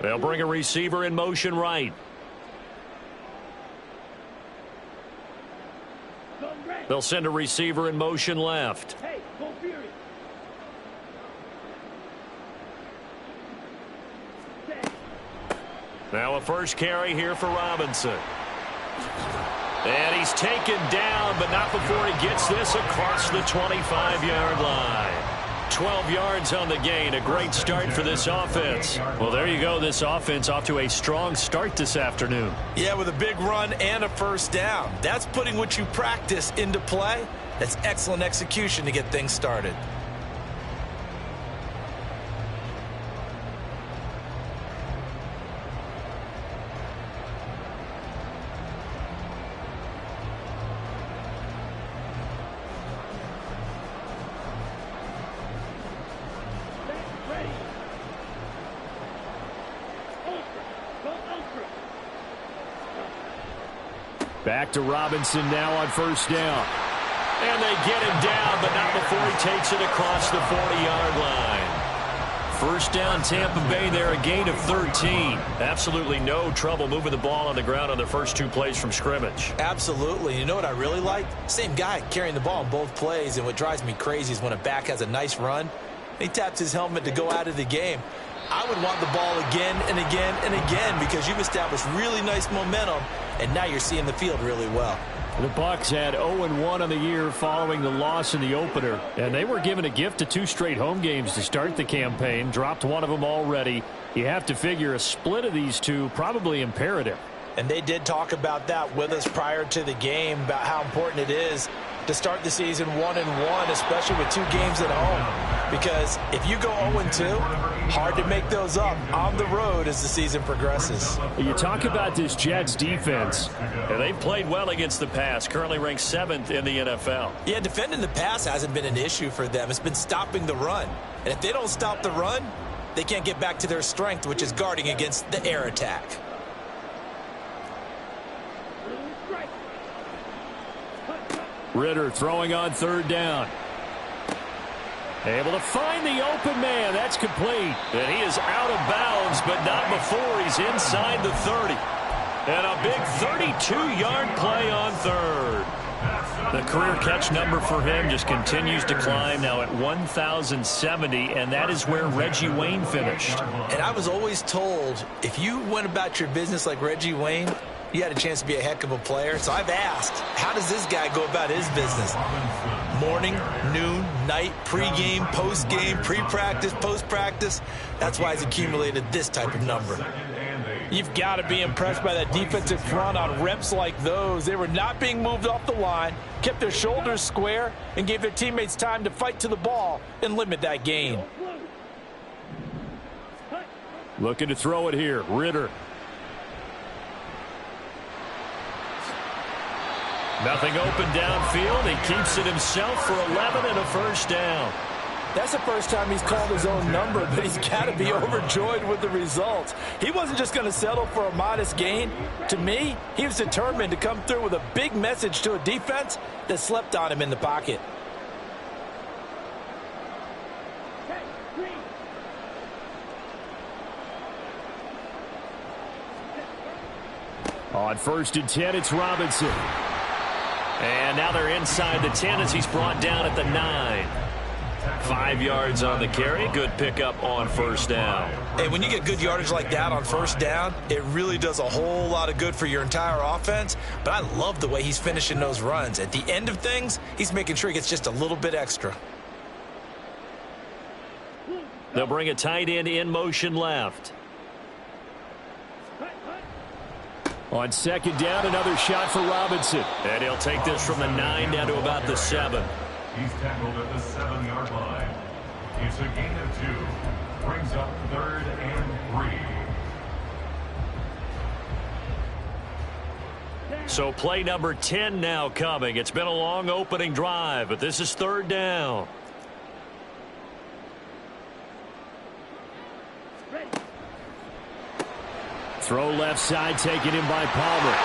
They'll bring a receiver in motion right. They'll send a receiver in motion left. Now a first carry here for Robinson. And he's taken down, but not before he gets this across the 25-yard line. 12 yards on the gain. A great start for this offense. Well, there you go. This offense off to a strong start this afternoon. Yeah, with a big run and a first down. That's putting what you practice into play. That's excellent execution to get things started. Back to Robinson now on first down. And they get him down, but not before he takes it across the 40-yard line. First down, Tampa Bay there, a gain of 13. Absolutely no trouble moving the ball on the ground on the first two plays from scrimmage. Absolutely. You know what I really like? Same guy carrying the ball in both plays, and what drives me crazy is when a back has a nice run, he taps his helmet to go out of the game. I would want the ball again and again and again because you've established really nice momentum, and now you're seeing the field really well. The Bucks had 0-1 on the year following the loss in the opener, and they were given a gift of 2 straight home games to start the campaign. Dropped one of them already. You have to figure a split of these two probably imperative. And they did talk about that with us prior to the game, about how important it is to start the season 1-1, especially with 2 games at home. Because if you go 0-2, hard to make those up on the road as the season progresses. You talk about this Jets defense, and they've played well against the pass, currently ranked 7th in the NFL. Yeah, defending the pass hasn't been an issue for them. It's been stopping the run. And if they don't stop the run, they can't get back to their strength, which is guarding against the air attack. Ritter throwing on third down. Able to find the open man. That's complete. And he is out of bounds, but not before he's inside the 30. And a big 32-yard play on third. The career catch number for him just continues to climb, now at 1,070, and that is where Reggie Wayne finished. And I was always told, if you went about your business like Reggie Wayne, you had a chance to be a heck of a player. So I've asked, how does this guy go about his business? Morning, noon, night, pregame, postgame, pre-practice, post-practice. That's why he's accumulated this type of number. You've got to be impressed by that defensive front on reps like those. They were not being moved off the line, kept their shoulders square, and gave their teammates time to fight to the ball and limit that gain. Looking to throw it here, Ritter. Nothing open downfield. He keeps it himself for 11 and a first down. That's the first time he's called his own number, but he's got to be overjoyed with the results. He wasn't just going to settle for a modest gain. To me, he was determined to come through with a big message to a defense that slept on him in the pocket. On 1st and 10, it's Robinson. And now they're inside the 10 as he's brought down at the 9. 5 yards on the carry. Good pickup on first down. Hey, when you get good yardage like that on first down, it really does a whole lot of good for your entire offense. But I love the way he's finishing those runs. At the end of things, he's making sure he gets just a little bit extra. They'll bring a tight end in motion left. On 2nd down, another shot for Robinson. And he'll take this from the 9 down to about the 7. He's tackled at the 7-yard line. It's a gain of 2. Brings up 3rd and 3. So play number 10 now coming. It's been a long opening drive, but this is 3rd down. Throw left side, taken in by Palmer.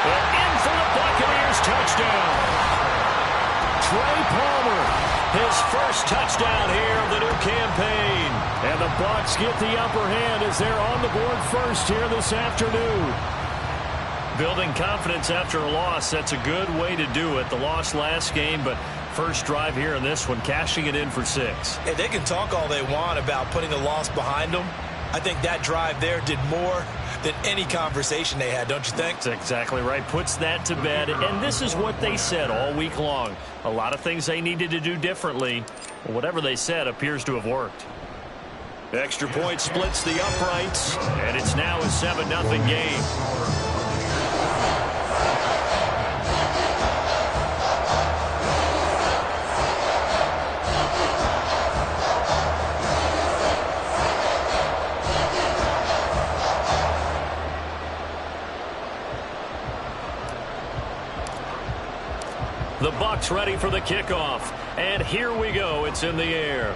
And in for the Buccaneers touchdown. Trey Palmer, his first touchdown here of the new campaign. And the Bucks get the upper hand as they're on the board first here this afternoon. Building confidence after a loss, that's a good way to do it. The loss last game, but first drive here in this one, cashing it in for 6. Hey, they can talk all they want about putting a loss behind them. I think that drive there did more than any conversation they had, don't you think? That's exactly right. Puts that to bed. And this is what they said all week long. A lot of things they needed to do differently. Whatever they said appears to have worked. Extra point splits the uprights, and it's now a 7-0 game. The Bucks ready for the kickoff. And here we go. It's in the air.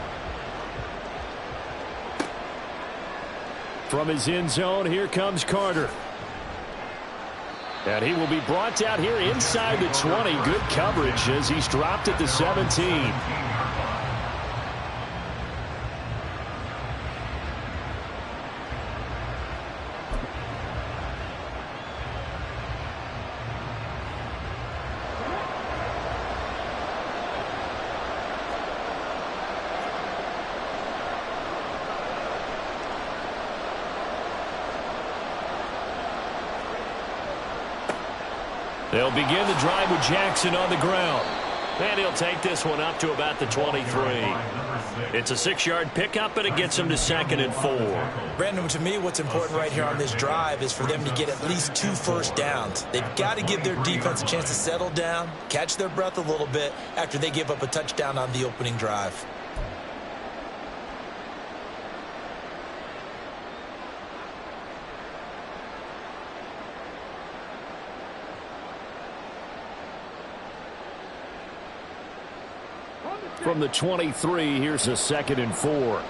From his end zone, here comes Carter. And he will be brought down here inside the 20. Good coverage as he's dropped at the 17. They'll begin the drive with Jackson on the ground. And he'll take this one up to about the 23. It's a 6-yard pickup, and it gets him to 2nd and 4. Brandon, to me, what's important right here on this drive is for them to get at least 2 first downs. They've got to give their defense a chance to settle down, catch their breath a little bit after they give up a touchdown on the opening drive. From the 23, here's a 2nd and 4.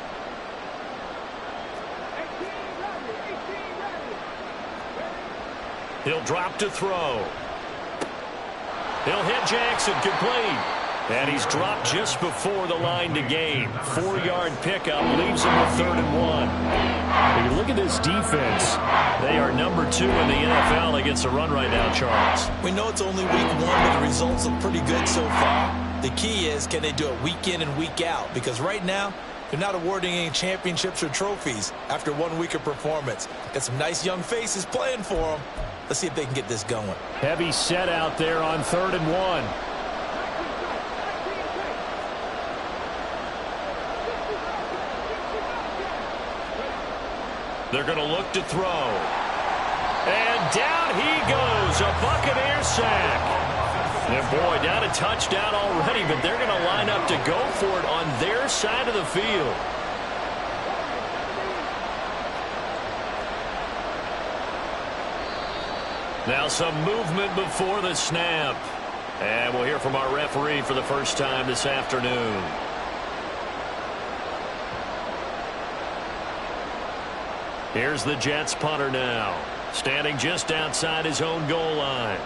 He'll drop to throw. He'll hit Jackson, complete. And he's dropped just before the line to gain. 4-yard pickup leaves him with 3rd and 1. When you look at this defense, they are number 2 in the NFL against the run right now, Charles. We know it's only week 1, but the results look pretty good so far. The key is, can they do it week in and week out? Because right now, they're not awarding any championships or trophies after 1 week of performance. Got some nice young faces playing for them. Let's see if they can get this going. Heavy set out there on 3rd and 1. They're going to look to throw. And down he goes. A Buccaneer sack. And boy, down a touchdown already, but they're going to line up to go for it on their side of the field. Now some movement before the snap. And we'll hear from our referee for the first time this afternoon. Here's the Jets punter now, standing just outside his own goal line.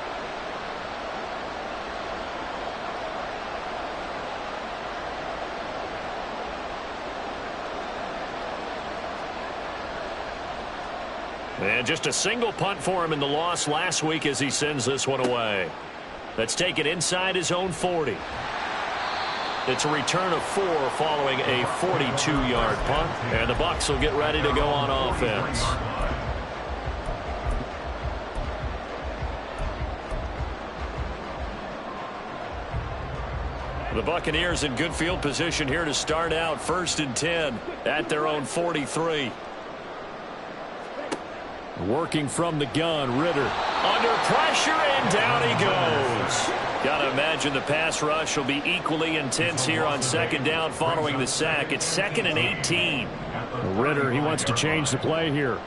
And just a single punt for him in the loss last week as he sends this one away. Let's take it inside his own 40. It's a return of 4 following a 42-yard punt. And the Bucs will get ready to go on offense. The Buccaneers in good field position here to start out 1st and 10 at their own 43. Working from the gun, Ritter. Under pressure, and down he goes. Got to imagine the pass rush will be equally intense here on 2nd down following the sack. It's 2nd and 18. Ritter, he wants to change the play here.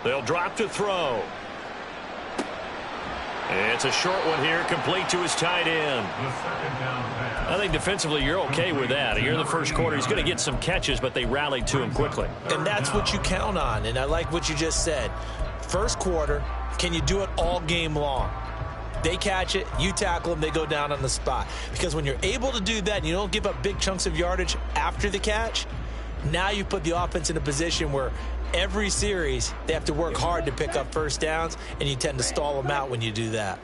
They'll drop to throw. It's a short one here, complete to his tight end. I think defensively you're okay with that. Here in the first quarter, he's going to get some catches, but they rallied to him quickly. And that's what you count on, and I like what you just said. First quarter, can you do it all game long? They catch it, you tackle them, they go down on the spot. Because when you're able to do that and you don't give up big chunks of yardage after the catch, now you put the offense in a position where every series they have to work hard to pick up first downs, and you tend to stall them out when you do that.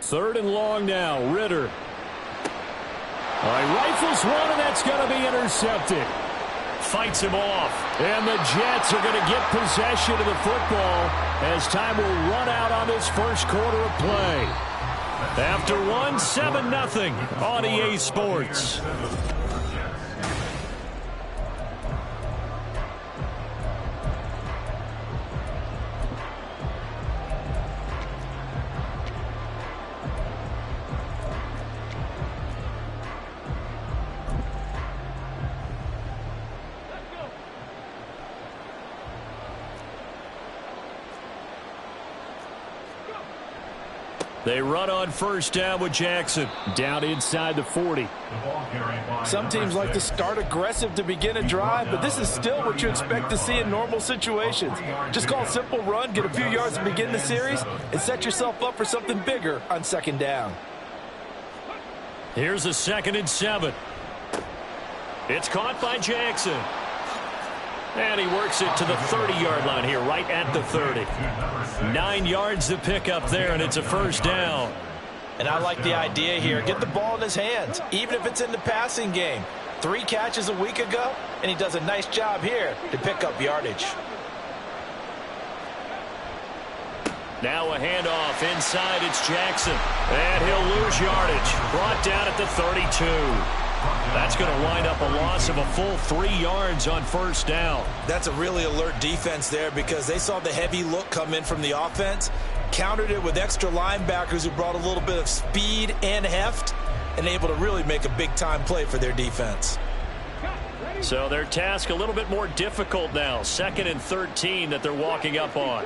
Third and long now. Ritter. All right, rifles one, and that's going to be intercepted. Fights him off. And the Jets are going to get possession of the football as time will run out on this first quarter of play. After one, 7-0 on EA Sports. They run on first down with Jackson. Down inside the 40. Some teams like to start aggressive to begin a drive, but this is still what you expect to see in normal situations. Just call a simple run, get a few yards to begin the series, and set yourself up for something bigger on second down. Here's a 2nd and 7. It's caught by Jackson. And he works it to the 30-yard line here, right at the 30. 9 yards to pick up there, and it's a first down. And I like the idea here. Get the ball in his hands, even if it's in the passing game. 3 catches a week ago, and he does a nice job here to pick up yardage. Now a handoff inside. It's Jackson. And he'll lose yardage. Brought down at the 32. That's going to wind up a loss of a full 3 yards on first down. That's a really alert defense there because they saw the heavy look come in from the offense, countered it with extra linebackers who brought a little bit of speed and heft, and able to really make a big-time play for their defense. So their task a little bit more difficult now. 2nd and 13 that they're walking up on.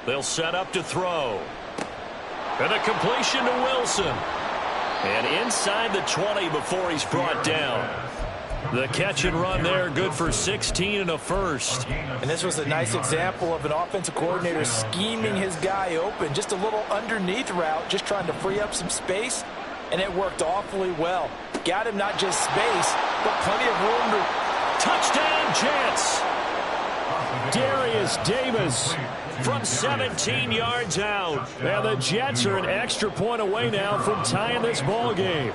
They'll set up to throw. And a completion to Wilson. And inside the 20 before he's brought down. The catch and run there, good for 16 and a first. And this was a nice example of an offensive coordinator scheming his guy open. Just a little underneath route, just trying to free up some space. And it worked awfully well. Got him not just space, but plenty of room to... Touchdown, Jets! Darius Davis from 17 yards out. And the Jets are an extra point away now from tying this ball game.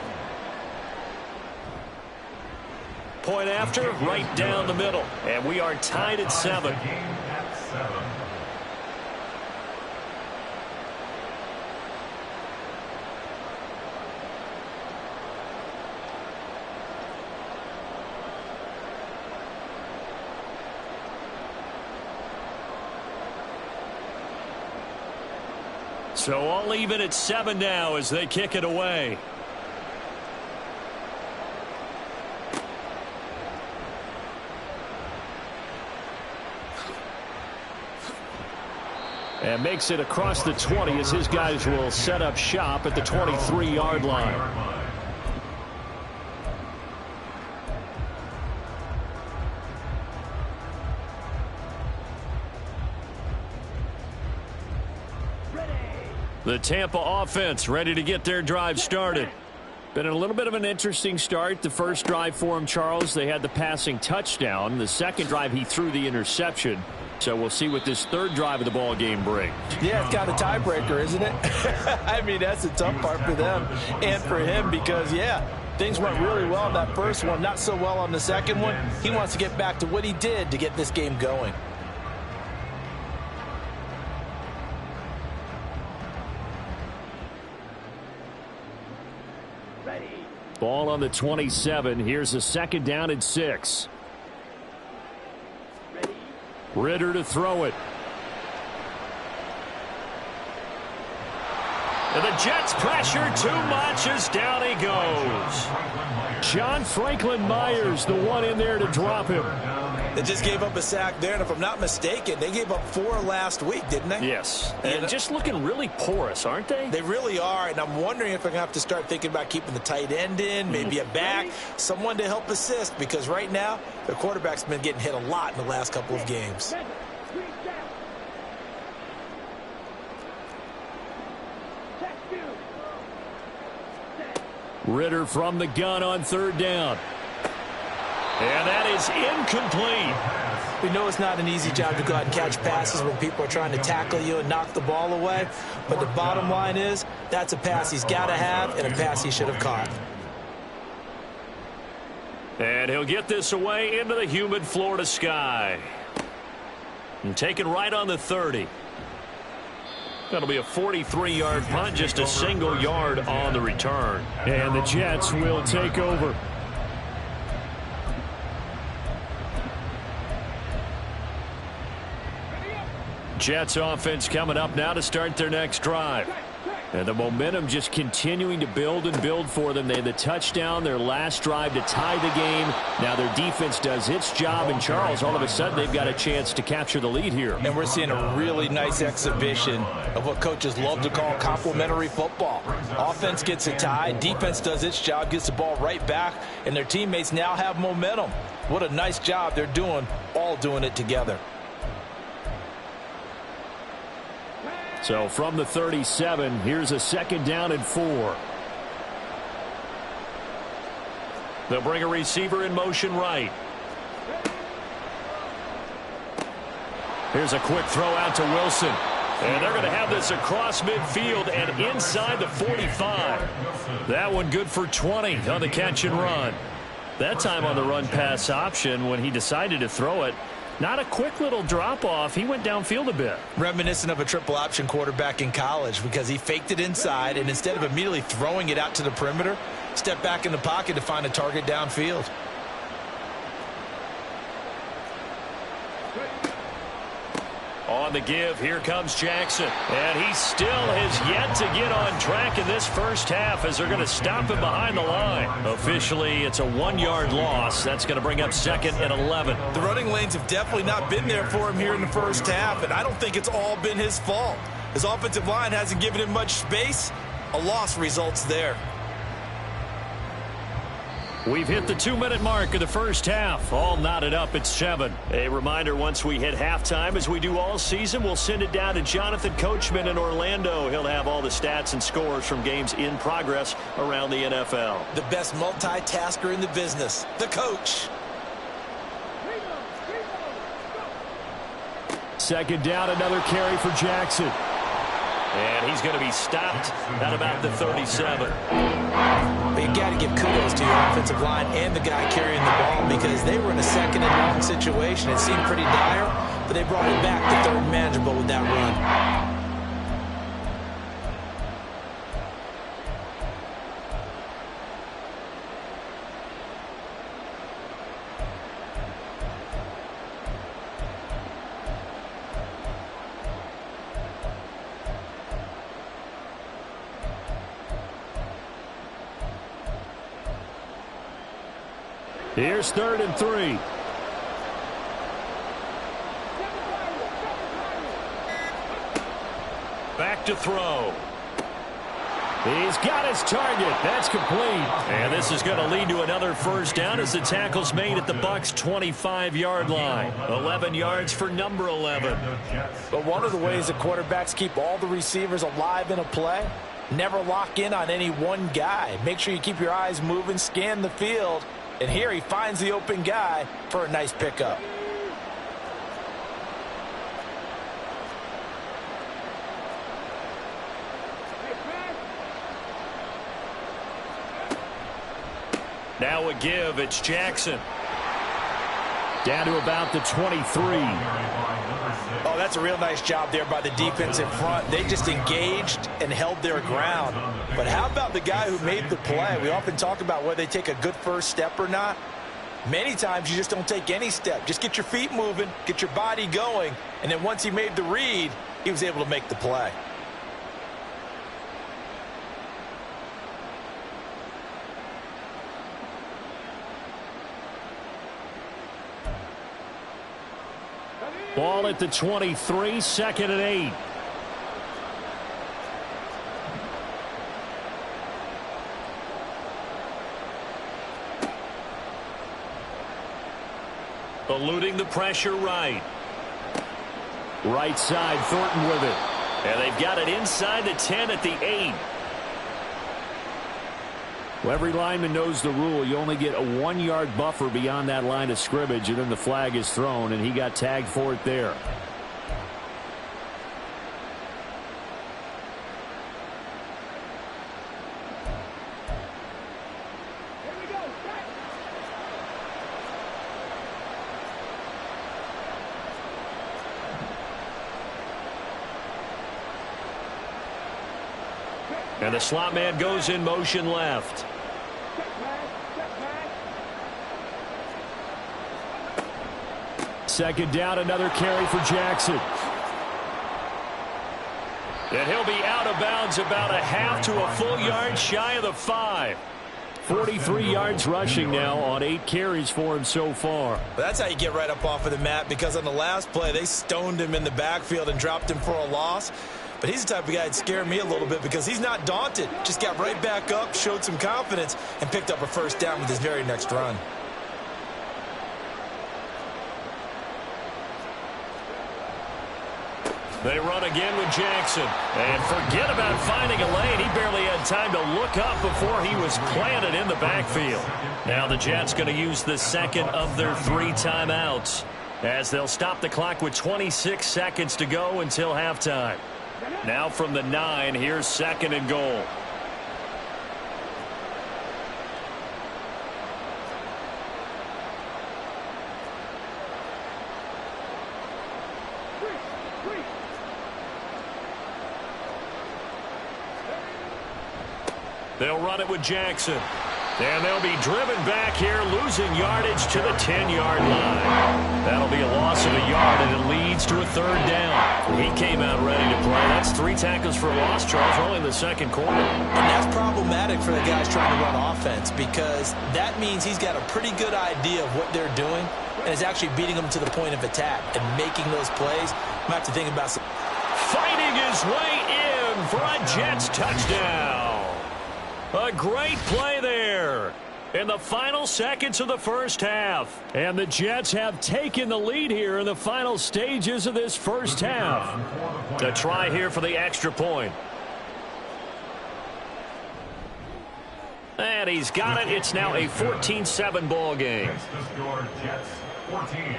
Point after, right down the middle. And we are tied at 7. So all even at 7 now as they kick it away. And makes it across the 20 as his guys will set up shop at the 23-yard line. The Tampa offense ready to get their drive started. Been a little bit of an interesting start. The first drive for him, Charles, they had the passing touchdown. The second drive, he threw the interception. So we'll see what this third drive of the ball game brings. Yeah, it's kind of a tiebreaker, isn't it? I mean, that's the tough part for them and for him because, yeah, things went really well in that first one, not so well on the second one. He wants to get back to what he did to get this game going. Ball on the 27. Here's a 2nd down and 6. Ritter to throw it. And the Jets pressure too much as down he goes. John Franklin Myers, the one in there to drop him. They just gave up a sack there, and if I'm not mistaken, they gave up 4 last week, didn't they? Yes, and just looking really porous, aren't they? They really are, and I'm wondering if they're going to have to start thinking about keeping the tight end in, maybe a back, someone to help assist, because right now, their quarterback's been getting hit a lot in the last couple of games. Ritter from the gun on 3rd down. And that is incomplete. We know it's not an easy job to go out and catch passes when people are trying to tackle you and knock the ball away. But the bottom line is, that's a pass he's got to have and a pass he should have caught. And he'll get this away into the humid Florida sky. And taken right on the 30. That'll be a 43-yard punt, just a single yard on the return. And the Jets will take over. Jets offense coming up now to start their next drive. And the momentum just continuing to build and build for them. They had the touchdown, their last drive to tie the game. Now their defense does its job, and Charles, all of a sudden, they've got a chance to capture the lead here. And we're seeing a really nice exhibition of what coaches love to call complementary football. Offense gets a tie, defense does its job, gets the ball right back, and their teammates now have momentum. What a nice job they're doing, all doing it together. So from the 37, here's a 2nd down and 4. They'll bring a receiver in motion right. Here's a quick throw out to Wilson. And they're going to have this across midfield and inside the 45. That one good for 20 on the catch and run. That time on the run pass option when he decided to throw it. Not a quick little drop-off. He went downfield a bit. Reminiscent of a triple option quarterback in college, because he faked it inside, and instead of immediately throwing it out to the perimeter, stepped back in the pocket to find a target downfield. On the give, here comes Jackson. And he still has yet to get on track in this first half as they're going to stop him behind the line. Officially, it's a 1-yard loss. That's going to bring up 2nd and 11. The running lanes have definitely not been there for him here in the first half, and I don't think it's all been his fault. His offensive line hasn't given him much space. A loss results there. We've hit the 2-minute mark of the first half. All knotted up at 7. A reminder, once we hit halftime, as we do all season, we'll send it down to Jonathan Coachman in Orlando. He'll have all the stats and scores from games in progress around the NFL. The best multitasker in the business, the coach. 2nd down, another carry for Jackson. And he's going to be stopped at about the 37. But you got to give kudos to your offensive line and the guy carrying the ball, because they were in a 2nd and long situation. It seemed pretty dire, but they brought it back to 3rd manageable with that run. Here's 3rd and 3. Back to throw. He's got his target. That's complete. And this is going to lead to another first down as the tackle's made at the Bucks' 25-yard line. 11 yards for number 11. But one of the ways that quarterbacks keep all the receivers alive in a play, never lock in on any one guy. Make sure you keep your eyes moving, scan the field. And here he finds the open guy for a nice pickup. Now a give. It's Jackson. Down to about the 23. Oh, that's a real nice job there by the defense in front. They just engaged and held their ground. But how about the guy who made the play? We often talk about whether they take a good first step or not. Many times you just don't take any step. Just get your feet moving, get your body going, and then once he made the read, he was able to make the play. Ball at the 23, 2nd and 8. Eluding the pressure right. Right side, Thornton with it. And they've got it inside the 10 at the 8. Well, every lineman knows the rule. You only get a 1-yard buffer beyond that line of scrimmage, and then the flag is thrown, and he got tagged for it there. And the slot man goes in motion left. Second down, another carry for Jackson. And he'll be out of bounds about a half to a full yard shy of the 5. 43 yards rushing now on 8 carries for him so far. That's how you get right up off of the mat, because on the last play, they stoned him in the backfield and dropped him for a loss. But he's the type of guy that scared me a little bit because he's not daunted. Just got right back up, showed some confidence, and picked up a first down with his very next run. They run again with Jackson. And forget about finding a lane. He barely had time to look up before he was planted in the backfield. Now the Jets going to use the second of their 3 timeouts as they'll stop the clock with 26 seconds to go until halftime. Now from the 9, here's 2nd and goal. They'll run it with Jackson. And they'll be driven back here, losing yardage to the 10-yard line. That'll be a loss of a yard, and it leads to a 3rd down. He came out ready to play. That's 3 tackles for a loss, Charles, only in the 2nd quarter. And that's problematic for the guys trying to run offense, because that means he's got a pretty good idea of what they're doing and is actually beating them to the point of attack and making those plays. Might have to think about some. Fighting his way in for a Jets touchdown. A great play there in the final seconds of the first half. And the Jets have taken the lead here in the final stages of this first half. To try here for the extra point. And he's got it. It's now a 14-7 ball game. The score, Jets 14,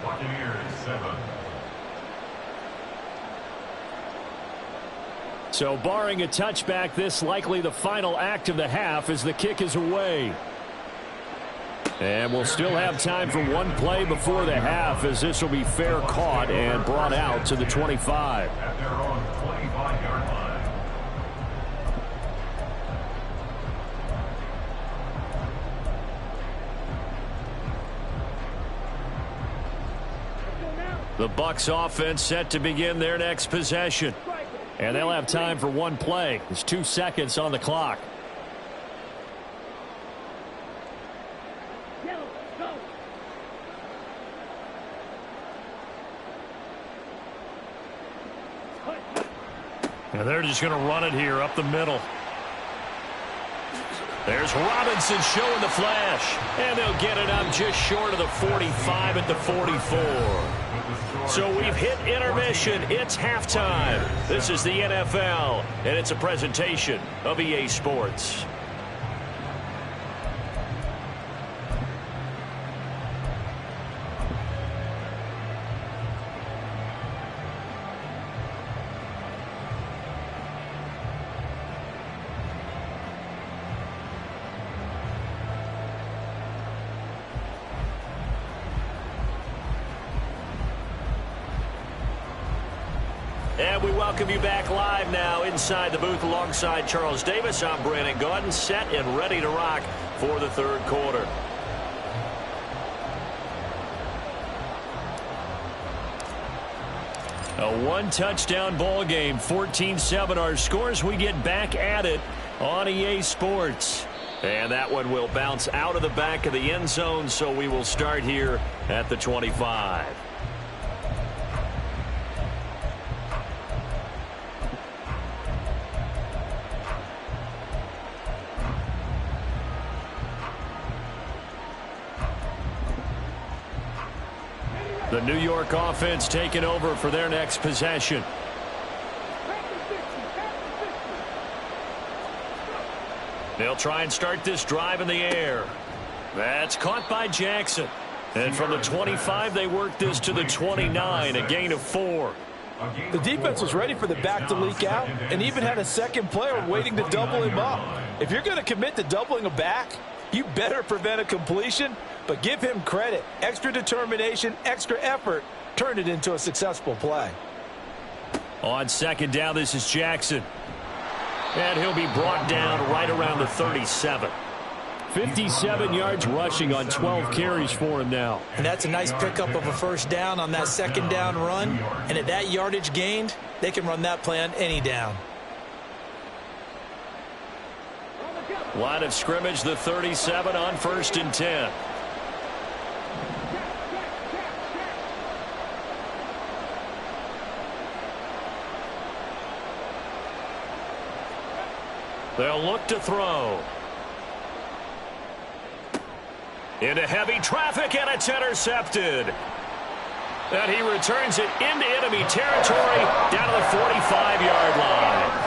Buccaneers 7. So barring a touchback, this likely the final act of the half as the kick is away. And we'll still have time for one play before the half, as this will be fair caught and brought out to the 25. At their own 25-yard line. The Bucks offense set to begin their next possession. And they'll have time for one play. There's 2 seconds on the clock. And they're just going to run it here up the middle. There's Robinson showing the flash. And they'll get it up just short of the 45 at the 44. So we've hit intermission. It's halftime. This is the NFL, and it's a presentation of EA Sports. And we welcome you back live now inside the booth alongside Charles Davis. I'm Brandon Gaudin, set and ready to rock for the third quarter. A one-touchdown ball game, 14-7 our scores. We get back at it on EA Sports. And that one will bounce out of the back of the end zone, so we will start here at the 25. The New York offense taking over for their next possession. They'll try and start this drive in the air. That's caught by Jackson. And from the 25, they work this to the 29, a gain of 4. The defense was ready for the back to leak out and even had a second player waiting to double him up. If you're going to commit to doubling a back, you better prevent a completion, but give him credit. Extra determination, extra effort, turned it into a successful play. On second down, this is Jackson. And he'll be brought down right around the 37. 57 yards rushing on 12 carries for him now. And that's a nice pickup of a first down on that second down run. And at that yardage gained, they can run that play on any down. Line of scrimmage, the 37 on 1st and 10. They'll look to throw. Into heavy traffic, and it's intercepted. And he returns it into enemy territory down to the 45-yard line.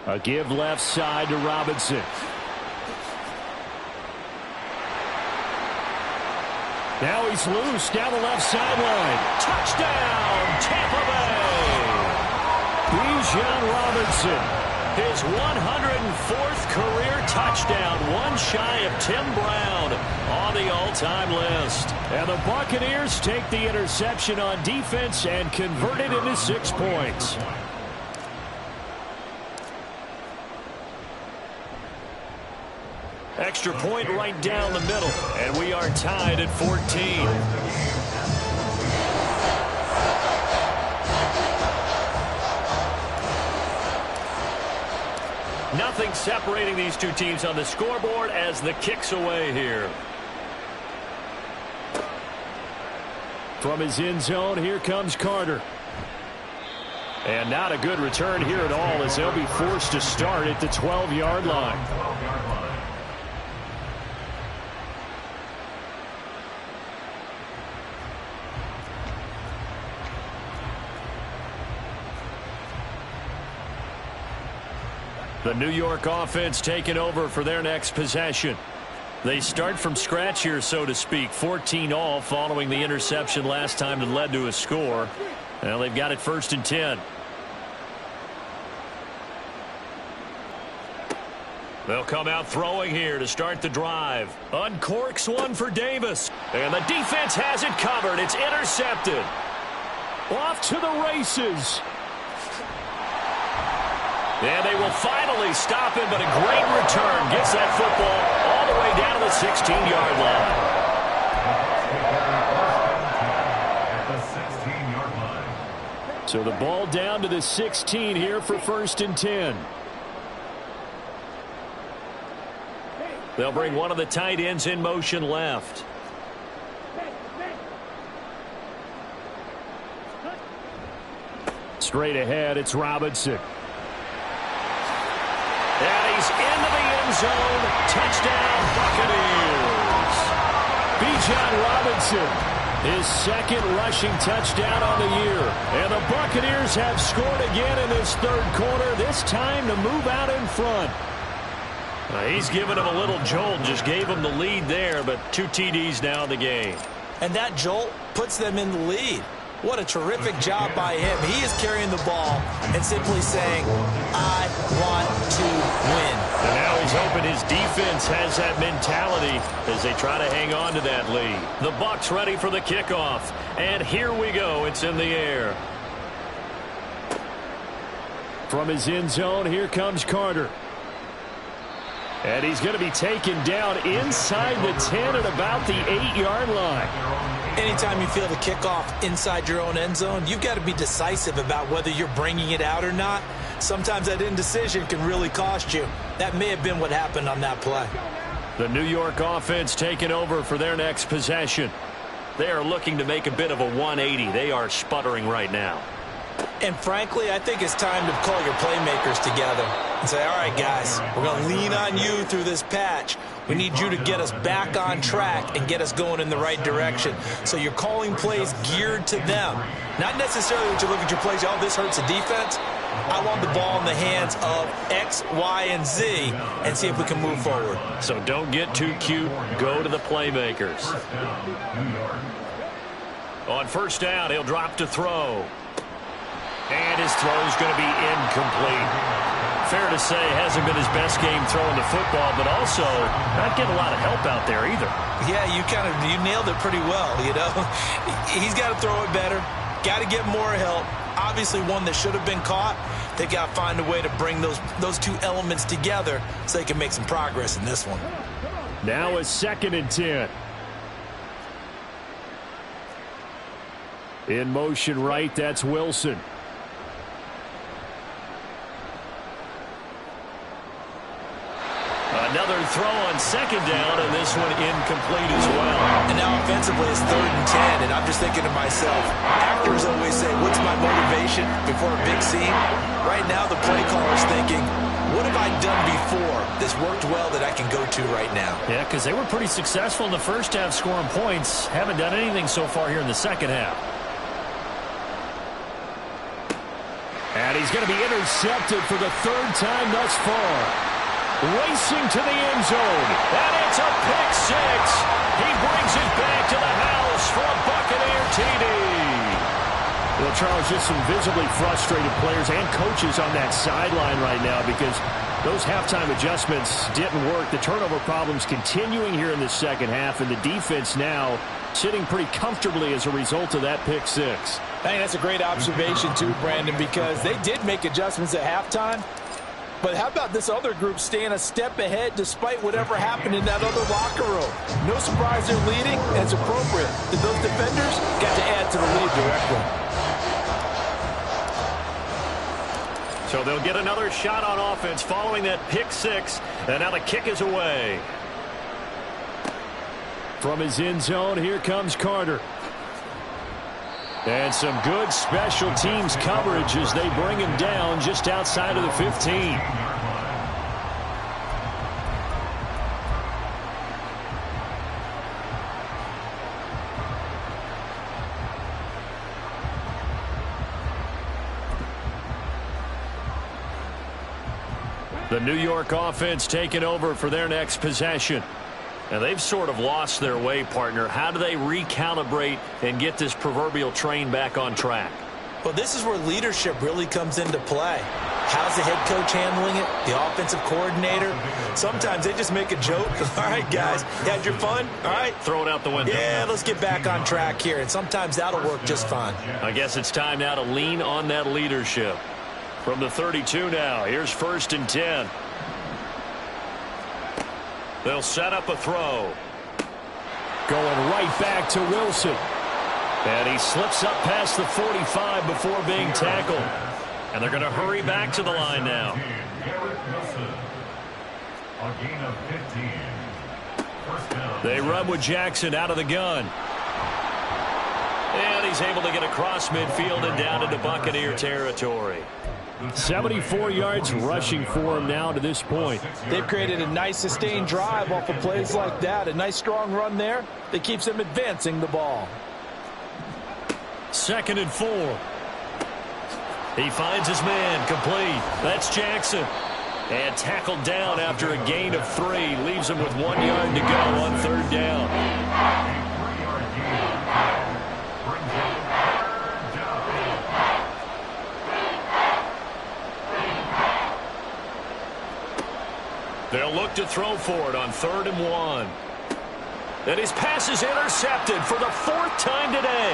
A give left side to Robinson. Now he's loose down the left sideline. Touchdown, Tampa Bay. Bijan Robinson, his 104th career touchdown, one shy of Tim Brown on the all-time list. And the Buccaneers take the interception on defense and convert it into 6 points. Extra point right down the middle, and we are tied at 14. Nothing separating these two teams on the scoreboard as the kick's away here. From his end zone, here comes Carter. And not a good return here at all as they'll be forced to start at the 12-yard line. The New York offense taking over for their next possession. They start from scratch here, so to speak. 14 all following the interception last time that led to a score. Now they've got it 1st and 10. They'll come out throwing here to start the drive. Uncorks one for Davis. And the defense has it covered. It's intercepted. Off to the races. And they will finally stop him, but a great return gets that football all the way down to the 16-yard line. So the ball down to the 16 here for 1st and 10. They'll bring one of the tight ends in motion left. Straight ahead, it's Robinson. And he's into the end zone. Touchdown, Buccaneers. Bijan Robinson, his 2nd rushing touchdown on the year. And the Buccaneers have scored again in this 3rd quarter, this time to move out in front. He's given him a little jolt, just gave him the lead there, but 2 TDs now in the game. And that jolt puts them in the lead. What a terrific job by him. He is carrying the ball and simply saying, I want to win. And now he's hoping his defense has that mentality as they try to hang on to that lead. The Bucs ready for the kickoff. And here we go. It's in the air. From his end zone, here comes Carter. And he's going to be taken down inside the 10 at about the 8-yard line. Anytime you feel the kickoff inside your own end zone, you've got to be decisive about whether you're bringing it out or not. Sometimes that indecision can really cost you. That may have been what happened on that play. The New York offense taking over for their next possession. They are looking to make a bit of a 180. They are sputtering right now. And frankly, I think it's time to call your playmakers together and say, all right, guys, we're going to lean on you through this patch. We need you to get us back on track and get us going in the right direction. So you're calling plays geared to them. Not necessarily that you look at your plays, oh, this hurts the defense. I want the ball in the hands of X, Y, and Z and see if we can move forward. So don't get too cute. Go to the playmakers. On first down, he'll drop to throw. And his throw is going to be incomplete. Fair to say, hasn't been his best game throwing the football, but also not getting a lot of help out there either. Yeah, you nailed it pretty well, you know. He's got to throw it better. Got to get more help. Obviously one that should have been caught. They got to find a way to bring those two elements together so they can make some progress in this one. Now a 2nd and 10. In motion right, that's Wilson. Another throw on 2nd down, and this one incomplete as well. And now offensively it's 3rd and 10, and I'm just thinking to myself, actors always say, what's my motivation before a big scene? Right now the play caller's thinking, what have I done before that's worked well that I can go to right now? Yeah, because they were pretty successful in the first half scoring points. Haven't done anything so far here in the second half. And he's going to be intercepted for the 3rd time thus far. Racing to the end zone. And it's a pick 6. He brings it back to the house for a Buccaneer TD. Well, Charles, just some visibly frustrated players and coaches on that sideline right now because those halftime adjustments didn't work. The turnover problems continuing here in the second half, and the defense now sitting pretty comfortably as a result of that pick 6. I think that's a great observation too, Brandon, because they did make adjustments at halftime. But how about this other group staying a step ahead despite whatever happened in that other locker room? No surprise they're leading, and it's appropriate that those defenders got to add to the lead directly. So they'll get another shot on offense following that pick 6, and now the kick is away. From his end zone, here comes Carter. And some good special teams coverage as they bring him down just outside of the 15. The New York offense taking over for their next possession. And they've sort of lost their way, partner. How do they recalibrate and get this proverbial train back on track? Well, this is where leadership really comes into play. How's the head coach handling it? The offensive coordinator? Sometimes they just make a joke. All right, guys, you had your fun? All right. Throw it out the window. Yeah, let's get back on track here. And sometimes that'll work just fine. I guess it's time now to lean on that leadership. From the 32 now, here's 1st and 10. They'll set up a throw. Going right back to Wilson. And he slips up past the 45 before being tackled. And they're going to hurry back to the line now. They run with Jackson out of the gun. And he's able to get across midfield and down into Buccaneer territory. 74 yards rushing for him now to this point. They've created a nice sustained drive off of plays like that. A nice strong run there that keeps them advancing the ball. 2nd and 4. He finds his man complete. That's Jackson. And tackled down after a gain of 3. Leaves him with 1 yard to go on 3rd down. They'll look to throw for it on 3rd and 1. And his pass is intercepted for the 4th time today.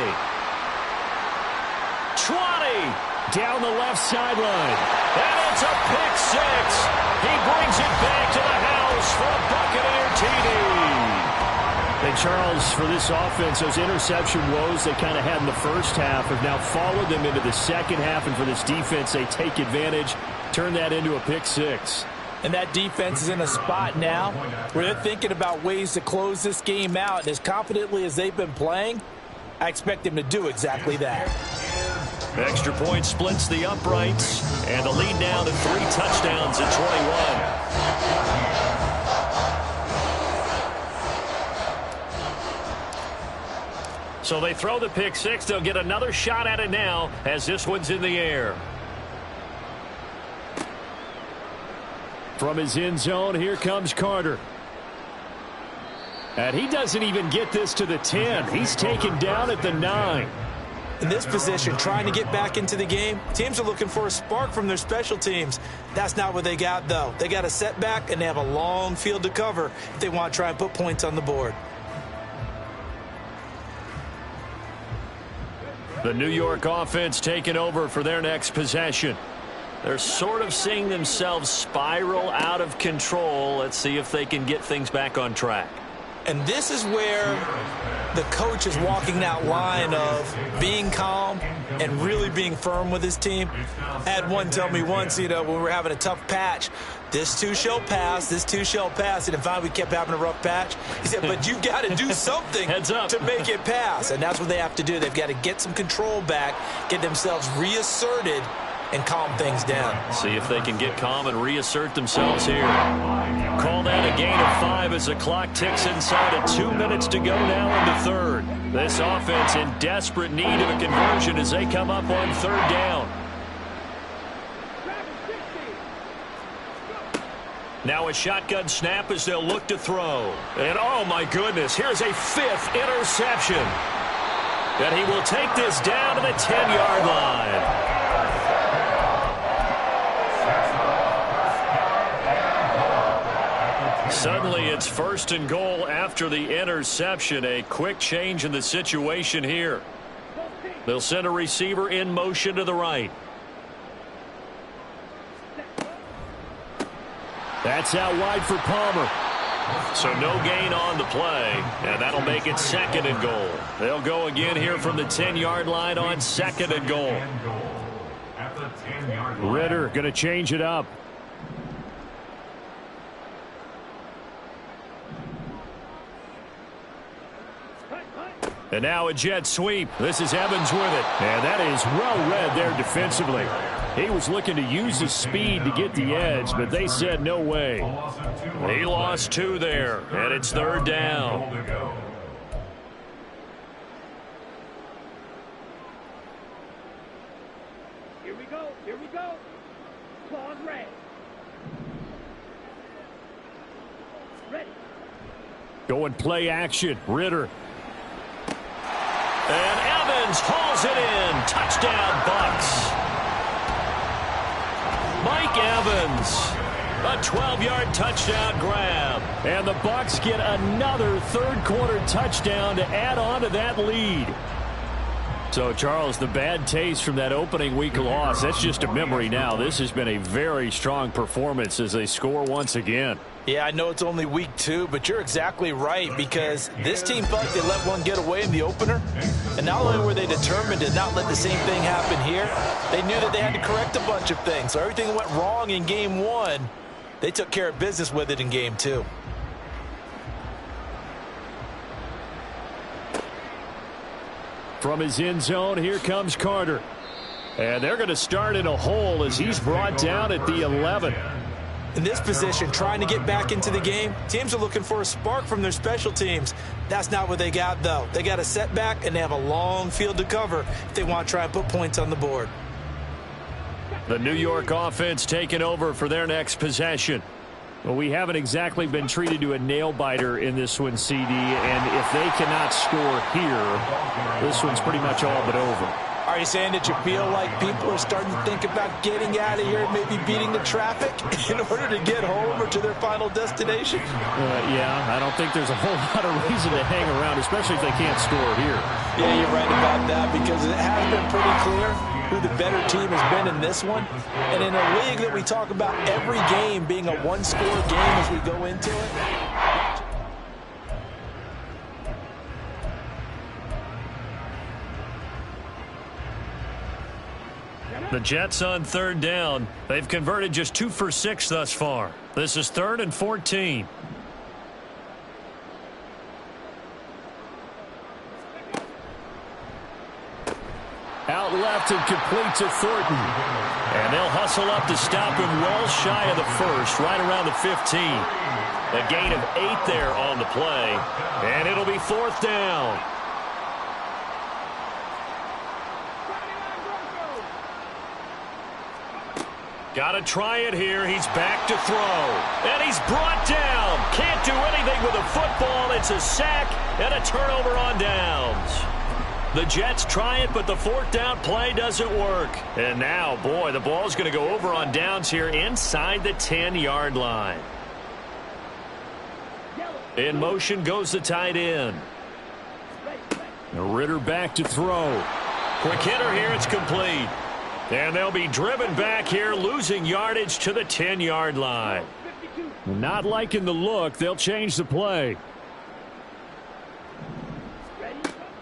20 down the left sideline. And it's a pick 6. He brings it back to the house for a Buccaneer TD. And Charles, for this offense, those interception woes they kind of had in the first half have now followed them into the second half. And for this defense, they take advantage, turn that into a pick 6. And that defense is in a spot now where they're thinking about ways to close this game out. And as confidently as they've been playing, I expect him to do exactly that. Extra point splits the uprights, and the lead now to 3 touchdowns at 21. So they throw the pick six. They'll get another shot at it now as this one's in the air. From his end zone, here comes Carter. And he doesn't even get this to the 10. He's taken down at the 9. In this position, trying to get back into the game, teams are looking for a spark from their special teams. That's not what they got, though. They got a setback, and they have a long field to cover if they want to try and put points on the board. The New York offense taking over for their next possession. They're sort of seeing themselves spiral out of control. Let's see if they can get things back on track. And this is where the coach is walking that line of being calm and really being firm with his team. I had one tell me once, when we were having a tough patch, this too shall pass, this too shall pass. And finally we kept having a rough patch. He said, but you've got to do something to make it pass. And that's what they have to do. They've got to get some control back, get themselves reasserted, and calm things down. See if they can get calm and reassert themselves here. Call that a gain of 5 as the clock ticks inside of 2 minutes to go now in the third. This offense in desperate need of a conversion as they come up on 3rd down. Now a shotgun snap as they'll look to throw. And oh my goodness, here's a 5th interception. And he will take this down to the 10-yard line. Suddenly it's 1st and goal after the interception. A quick change in the situation here. They'll send a receiver in motion to the right. That's out wide for Palmer. So no gain on the play, and that'll make it 2nd and goal. They'll go again here from the 10-yard line on 2nd and goal. Ritter going to change it up. And now a jet sweep. This is Evans with it. And that is well read there defensively. He was looking to use his speed to get the edge, but they said no way. He lost 2 there, and it's 3rd down. Here we go. Here we go. Claws red. Ready. Going play action. Ritter. And Evans hauls it in. Touchdown, Bucks. Mike Evans. A 12-yard touchdown grab. And the Bucks get another 3rd quarter touchdown to add on to that lead. So, Charles, the bad taste from that opening week loss, that's just a memory now. This has been a very strong performance as they score once again. Yeah, I know it's only week 2, but you're exactly right, because this team felt like they let one get away in the opener. And not only were they determined to not let the same thing happen here, they knew that they had to correct a bunch of things. So everything that went wrong in game 1, they took care of business with it in game 2. From his end zone, here comes Carter. And they're going to start in a hole as he's brought down at the 11. In this position, trying to get back into the game, teams are looking for a spark from their special teams. That's not what they got, though. They got a setback, and they have a long field to cover if they want to try and put points on the board. The New York offense taking over for their next possession. Well, we haven't exactly been treated to a nail-biter in this one, CD, and if they cannot score here, this one's pretty much all but over. Are you saying that you feel like people are starting to think about getting out of here, maybe beating the traffic in order to get home or to their final destination? Yeah, I don't think there's a whole lot of reason to hang around, especially if they can't score here. Yeah, you're right about that, because it has been pretty clear who the better team has been in this one. And in a league that we talk about every game being a one-score game as we go into it, the Jets on 3rd down. They've converted just 2 for 6 thus far. This is 3rd and 14. left and complete to Thornton. And they'll hustle up to stop him well shy of the first, right around the 15. A gain of 8 there on the play. And it'll be 4th down. Got to try it here. He's back to throw. And he's brought down. Can't do anything with a football. It's a sack and a turnover on downs. The Jets try it, but the 4th down play doesn't work. And now, boy, the ball's going to go over on downs here inside the 10-yard line. In motion goes the tight end. Ritter back to throw. Quick hitter here. It's complete. And they'll be driven back here, losing yardage to the 10-yard line. Not liking the look. They'll change the play.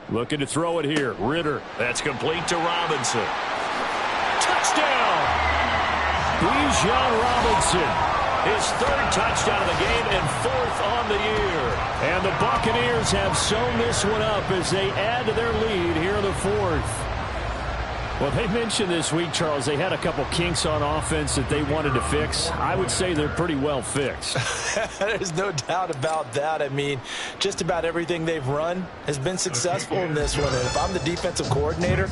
Looking to throw it here. Ritter. That's complete to Robinson. Touchdown! Bijan Robinson. His 3rd touchdown of the game and 4th on the year. And the Buccaneers have sewn this one up as they add to their lead here in the 4th. Well, they mentioned this week, Charles, they had a couple kinks on offense that they wanted to fix. I would say they're pretty well fixed. There's no doubt about that. I mean, just about everything they've run has been successful in this one. And if I'm the defensive coordinator,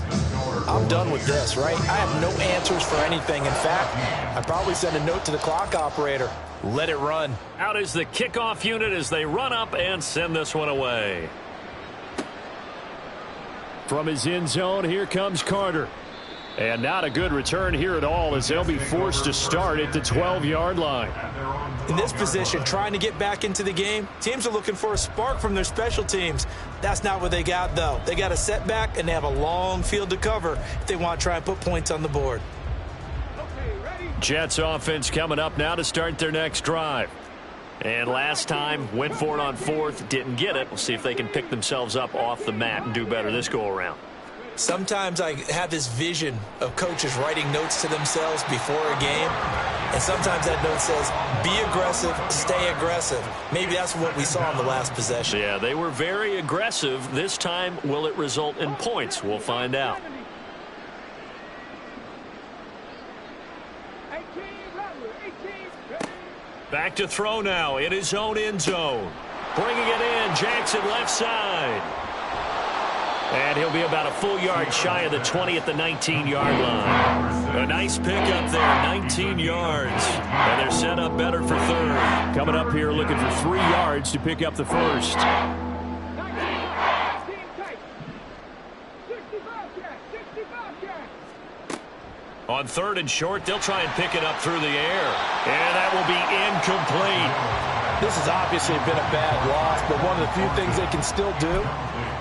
I'm done with this, right? I have no answers for anything. In fact, I'd probably send a note to the clock operator. Let it run. Out is the kickoff unit as they run up and send this one away. From his end zone, here comes Carter. And not a good return here at all as they'll be forced to start at the 12-yard line. In this position, trying to get back into the game, teams are looking for a spark from their special teams. That's not what they got, though. They got a setback, and they have a long field to cover if they want to try and put points on the board. Jets offense coming up now to start their next drive. And last time, went for it on 4th, didn't get it. We'll see if they can pick themselves up off the mat and do better this go-around. Sometimes I have this vision of coaches writing notes to themselves before a game, and sometimes that note says, be aggressive, stay aggressive. Maybe that's what we saw in the last possession. Yeah, they were very aggressive. This time, will it result in points? We'll find out. Back to throw now in his own end zone. Bringing it in, Jackson left side. And he'll be about a full yard shy of the 20 at the 19-yard line. A nice pickup there, 19 yards. And they're set up better for 3rd. Coming up here looking for 3 yards to pick up the 1st. On 3rd and short, they'll try and pick it up through the air. And that will be incomplete. This has obviously been a bad loss, but one of the few things they can still do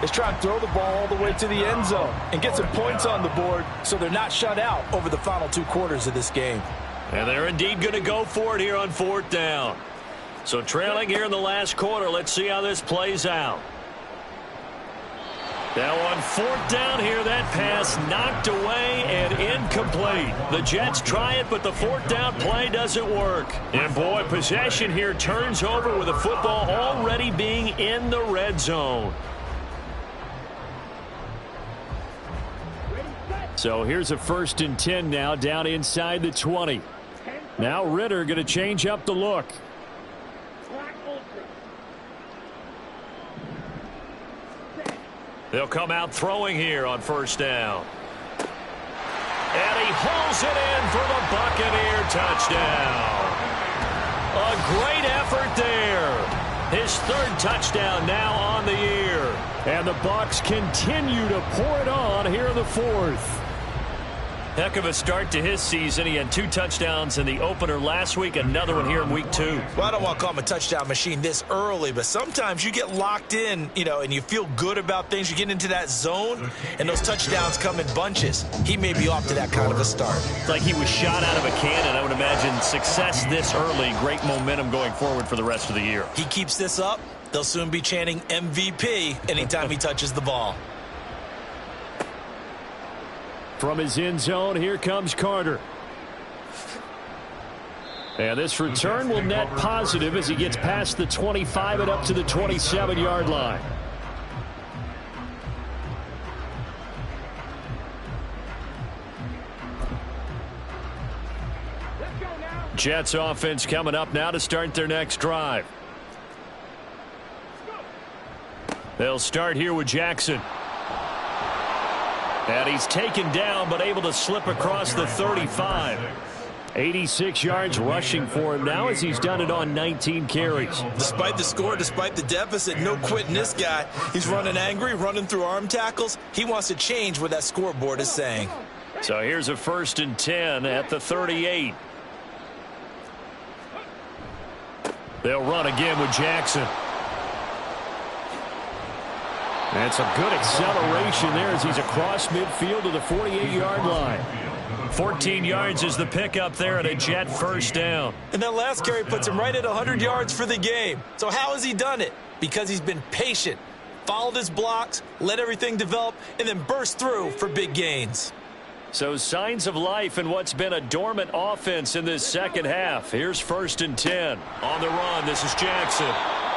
is try and throw the ball all the way to the end zone and get some points on the board so they're not shut out over the final 2 quarters of this game. And they're indeed going to go for it here on 4th down. So trailing here in the last quarter, let's see how this plays out. Now on 4th down here, that pass knocked away and incomplete. The Jets try it, but the 4th down play doesn't work. And boy, possession here turns over with the football already being in the red zone. So here's a 1st and 10 now down inside the 20. Now Ritter going to change up the look. They'll come out throwing here on 1st down. And he hauls it in for the Buccaneer touchdown. A great effort there. His 3rd touchdown now on the year. And the Bucs continue to pour it on here in the 4th. Heck of a start to his season. He had 2 touchdowns in the opener last week, another one here in week 2. Well, I don't want to call him a touchdown machine this early, but sometimes you get locked in, and you feel good about things. You get into that zone, and those touchdowns come in bunches. He may be off to that kind of a start. It's like he was shot out of a cannon. I would imagine success this early, great momentum going forward for the rest of the year. He keeps this up, they'll soon be chanting MVP anytime he touches the ball. From his end zone, here comes Carter. And this return will net positive as he gets past the 25 and up to the 27-yard line. Jets offense coming up now to start their next drive. They'll start here with Jackson. And he's taken down but able to slip across the 35. 86 yards rushing for him now as he's done it on 19 carries. Despite the score, despite the deficit, no quitting this guy. He's running angry, running through arm tackles. He wants to change what that scoreboard is saying. So here's a 1st and 10 at the 38. They'll run again with Jackson. That's a good acceleration there as he's across midfield to the 48-yard line. 14 yards is the pickup there at a Jet 1st down. And that last carry puts him right at 100 yards for the game. So how has he done it? Because he's been patient, followed his blocks, let everything develop, and then burst through for big gains. So signs of life in what's been a dormant offense in this second half. Here's 1st and 10. On the run, this is Jackson.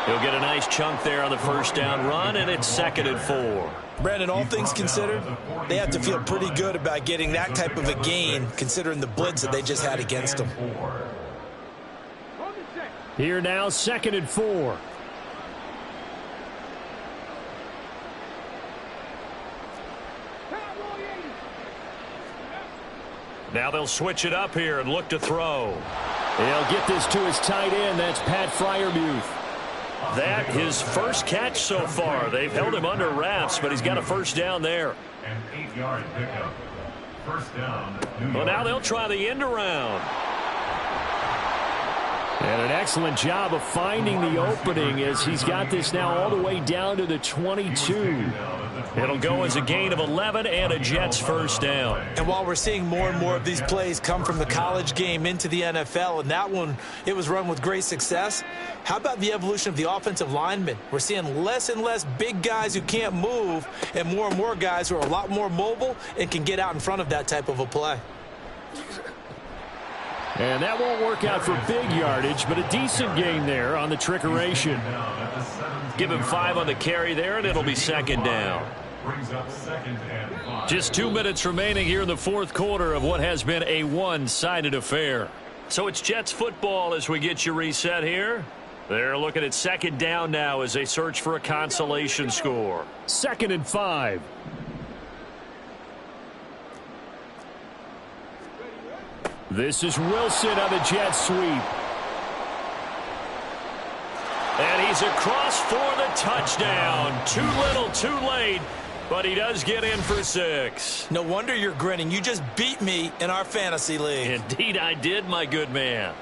He'll get a nice chunk there on the 1st down run, and it's 2nd and 4. Brandon, all things considered, they have to feel pretty good about getting that type of a gain, considering the blitz that they just had against them. Here now, 2nd and 4. Now they'll switch it up here and look to throw. He'll get this to his tight end. That's Pat Freiermuth. That his first catch so far. They've held him under wraps, but he's got a 1st down there. An 8-yard pickup. 1st down. Well, now they'll try the end around. And an excellent job of finding the opening as he's got this now all the way down to the 22. It'll go as a gain of 11 and a Jets 1st down. And while we're seeing more and more of these plays come from the college game into the NFL, and that one, it was run with great success, how about the evolution of the offensive linemen? We're seeing less and less big guys who can't move and more guys who are a lot more mobile and can get out in front of that type of a play. And that won't work out for big yardage, but a decent gain there on the trickeration. Give him 5 on the carry there, and it'll be 2nd down. Just 2 minutes remaining here in the 4th quarter of what has been a one-sided affair. So it's Jets football as we get you reset here. They're looking at 2nd down now as they search for a consolation score. 2nd and 5. This is Wilson on the jet sweep. And he's across for the touchdown. Too little, too late, but he does get in for 6. No wonder you're grinning. You just beat me in our fantasy league. Indeed I did, my good man.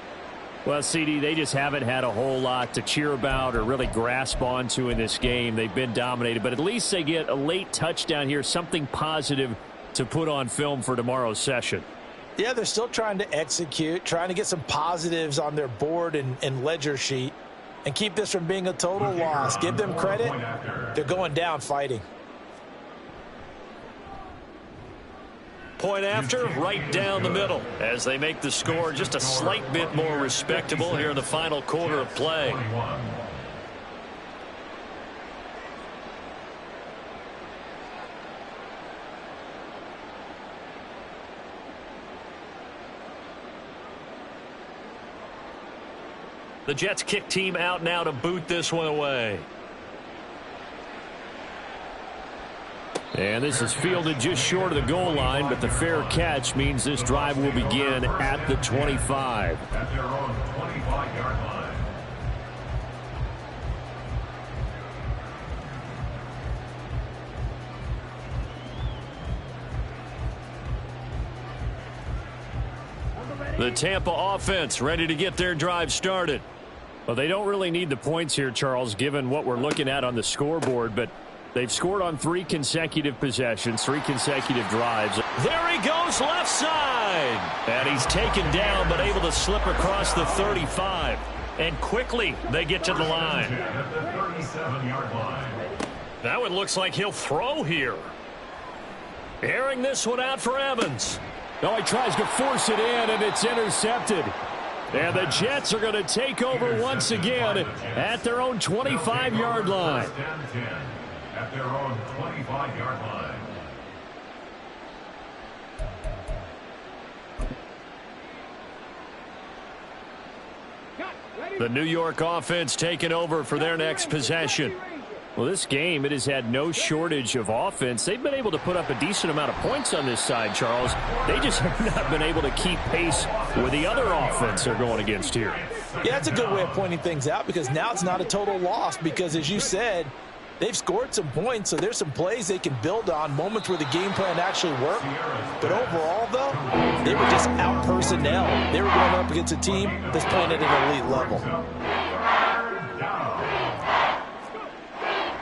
Well, CD, they just haven't had a whole lot to cheer about or really grasp onto in this game. They've been dominated, but at least they get a late touchdown here, something positive to put on film for tomorrow's session. Yeah, they're still trying to execute, trying to get some positives on their board and ledger sheet and keep this from being a total loss. Give them credit. They're going down fighting. Point after, right down the middle as they make the score just a slight bit more respectable here in the final quarter of play. The Jets kick team out now to boot this one away. And this is fielded just short of the goal line, but the fair catch means this drive will begin at the 25. At their own 25-yard line. The Tampa offense ready to get their drive started. Well, they don't really need the points here, Charles, given what we're looking at on the scoreboard, but they've scored on 3 consecutive possessions, 3 consecutive drives. There he goes left side. And he's taken down but able to slip across the 35. And quickly they get to the line. At the 37-yard line. That one looks like he'll throw here. Airing this one out for Evans. Oh, he tries to force it in, and it's intercepted. And the Jets are going to take over once again at their own 25-yard line. First and 10 at their own 25-yard line. The New York offense taking over for their next possession. Well, this game, it has had no shortage of offense. They've been able to put up a decent amount of points on this side, Charles. They just have not been able to keep pace with the other offense they're going against here. Yeah, that's a good way of pointing things out, because now it's not a total loss, because as you said, they've scored some points, so there's some plays they can build on, moments where the game plan actually worked. But overall, though, they were just out personnel. They were going up against a team that's playing at an elite level.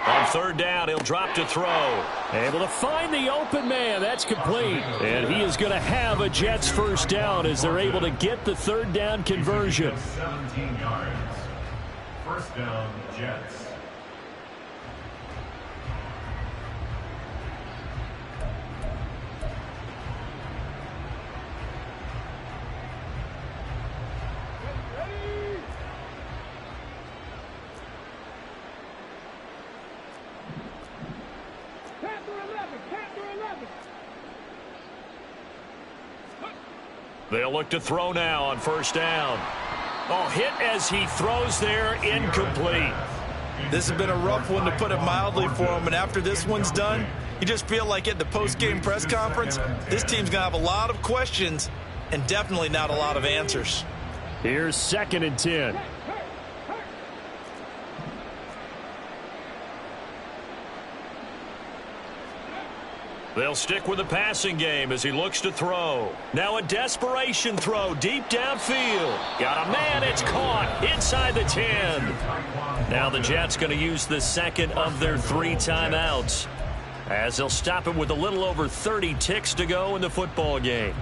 On third down, he'll drop to throw. Able to find the open man. That's complete. And he is going to have a Jets first down as they're able to get the third down conversion. 17 yards. First down, Jets. They'll look to throw now on first down. Oh, hit as he throws there, incomplete. This has been a rough one, to put it mildly, for him. And after this one's done, you just feel like at the post-game press conference, this team's going to have a lot of questions and definitely not a lot of answers. Here's 2nd and 10. They'll stick with the passing game as he looks to throw. Now a desperation throw deep downfield. Got a man, it's caught inside the 10. Now the Jets going to use the second of their 3 timeouts, as they'll stop it with a little over 30 ticks to go in the football game.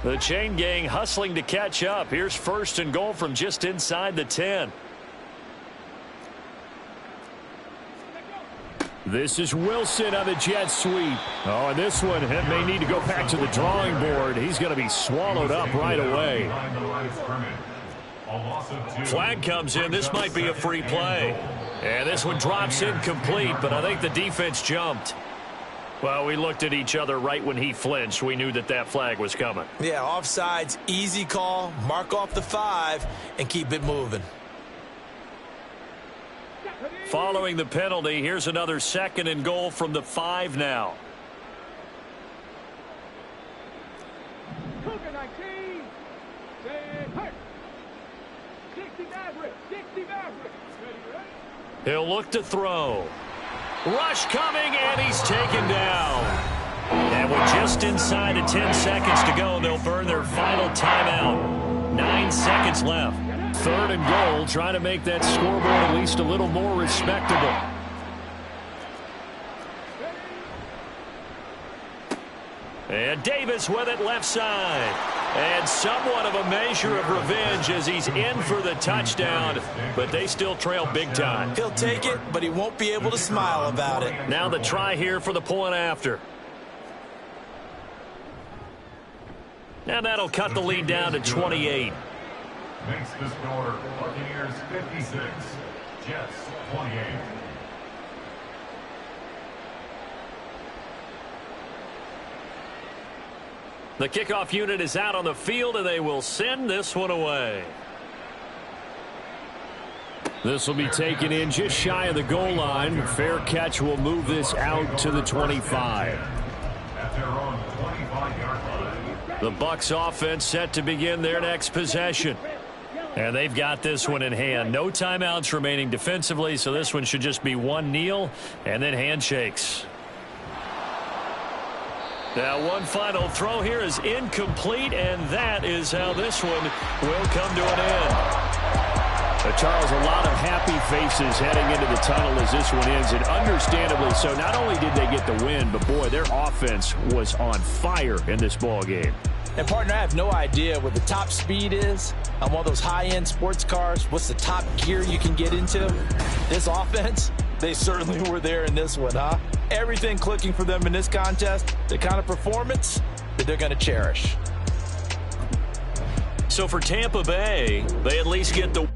The chain gang hustling to catch up. Here's 1st and goal from just inside the 10. This is Wilson on the jet sweep. Oh, and this one may need to go back to the drawing board. He's going to be swallowed up right away. Flag comes in. This might be a free play. And this one drops incomplete, but I think the defense jumped. Well, we looked at each other right when he flinched. We knew that that flag was coming. Yeah, offsides, easy call, mark off the 5, and keep it moving. Following the penalty, here's another 2nd and goal from the 5 now. He'll look to throw. Rush coming, and he's taken down. And with just inside of 10 seconds to go, they'll burn their final timeout. 9 seconds left. 3rd and goal, trying to make that scoreboard at least a little more respectable. And Davis with it left side. And somewhat of a measure of revenge as he's in for the touchdown, but they still trail big time. He'll take it, but he won't be able to smile about it. Now the try here for the point after. Now that'll cut the lead down to 28. Makes the score Buccaneers 56, Jets 28. The kickoff unit is out on the field, and they will send this one away. This will be taken in just shy of the goal line. Fair catch will move this out to the 25. At their own 25-yard line. The Bucs offense set to begin their next possession. And they've got this one in hand. No timeouts remaining defensively, so this one should just be one kneel and then handshakes. Now one final throw here is incomplete, and that is how this one will come to an end. Charles, a lot of happy faces heading into the tunnel as this one ends, and understandably so. Not only did they get the win, but boy, their offense was on fire in this ball game. And partner, I have no idea what the top speed is on one of those high-end sports cars. What's the top gear you can get into? This offense, they certainly were there in this one, huh? Everything clicking for them in this contest, the kind of performance that they're going to cherish. So for Tampa Bay, they at least get the